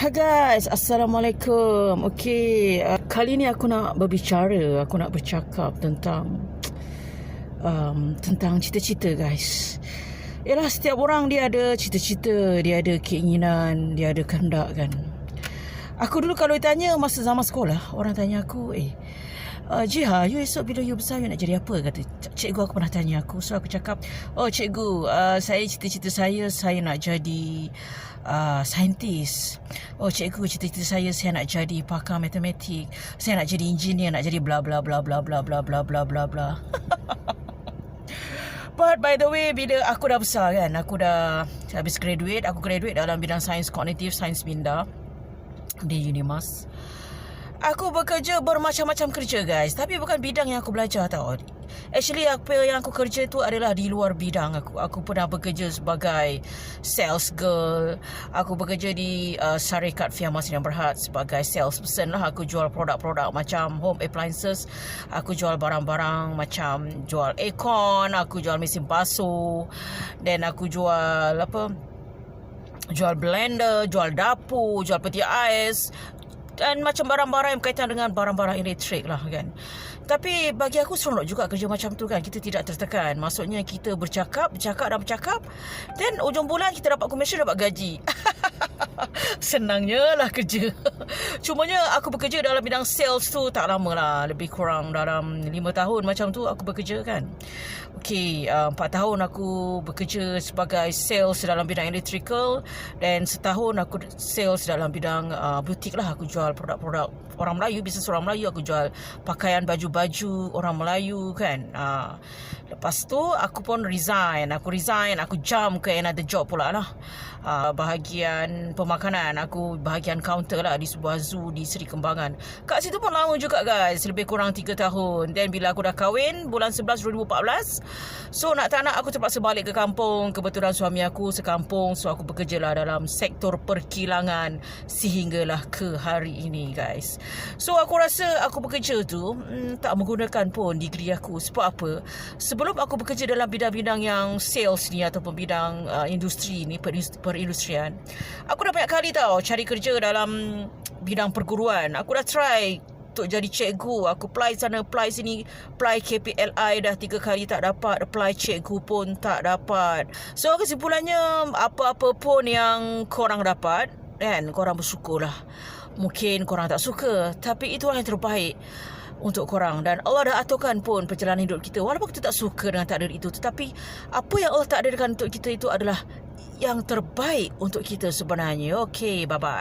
Hai guys, Assalamualaikum. Okey, kali ni aku nak bercakap tentang cita-cita guys. Yalah, setiap orang dia ada cita-cita, dia ada keinginan, dia ada kehendak kan. Aku dulu kalau ditanya masa zaman sekolah, orang tanya aku, Jiha, you esok bila you besar you nak jadi apa? Kata cikgu aku pernah tanya aku. So aku cakap, oh cikgu, saya cita-cita saya nak jadi saintis. Oh cikgu, cita-cita saya nak jadi pakar matematik. Saya nak jadi engineer, nak jadi bla bla bla bla bla bla bla bla bla bla. But by the way, bila aku dah besar kan, aku dah habis graduate. Aku graduate dalam bidang sains kognitif, sains minda di Unimas. Aku bekerja bermacam-macam kerja guys, tapi bukan bidang yang aku belajar tau. Actually apa yang aku kerja tu adalah di luar bidang aku. Aku pernah bekerja sebagai sales girl. Aku bekerja di syarikat Fiamas Sdn Bhd sebagai salesperson lah. Aku jual produk-produk macam home appliances. Aku jual barang-barang macam jual aircon, aku jual mesin basuh, dan aku jual jual blender, jual dapur, jual peti ais, dan macam barang-barang yang berkaitan dengan barang-barang elektrik lah kan. Tapi bagi aku seronok juga kerja macam tu kan. Kita tidak tertekan. Maksudnya kita bercakap dan ujung bulan kita dapat komisen, dapat gaji. Senangnya lah kerja. Cumanya aku bekerja dalam bidang sales tu tak lama lah. Lebih kurang dalam 5 tahun macam tu aku bekerja kan. Okey, 4 tahun aku bekerja sebagai sales dalam bidang electrical, dan setahun aku sales dalam bidang butik lah. Aku jual produk-produk orang Melayu, bisnes orang Melayu. Aku jual pakaian, baju-baju orang Melayu kan. Lepas tu aku pun resign. Aku jump ke another job pula lah. Bahagian pemakanan. Aku bahagian counter lah di sebuah zoo di Seri Kembangan. Kat situ pun lama juga guys, lebih kurang 3 tahun. Dan bila aku dah kahwin bulan 11 2014, so nak tak nak aku terpaksa balik ke kampung. Kebetulan suami aku sekampung, so aku bekerja lah dalam sektor perkilangan sehinggalah ke hari ini guys. So aku rasa aku bekerja tu tak menggunakan pun degree aku. Sebab apa? Sebelum aku bekerja dalam bidang-bidang yang sales ni ataupun bidang industri ni, perindustrian, aku dah banyak kali tau cari kerja dalam bidang perguruan. Aku dah try untuk jadi cikgu. Aku apply sana, apply sini, apply KPLI dah 3 kali tak dapat, apply cikgu pun tak dapat. So kesimpulannya, apa-apa pun yang korang dapat kan, korang bersyukurlah. Mungkin korang tak suka, tapi itulah yang terbaik untuk korang. Dan Allah dah aturkan pun perjalanan hidup kita. Walaupun kita tak suka dengan takdir itu, tetapi apa yang Allah takdirkan untuk kita itu adalah yang terbaik untuk kita sebenarnya. Okey, bye-bye.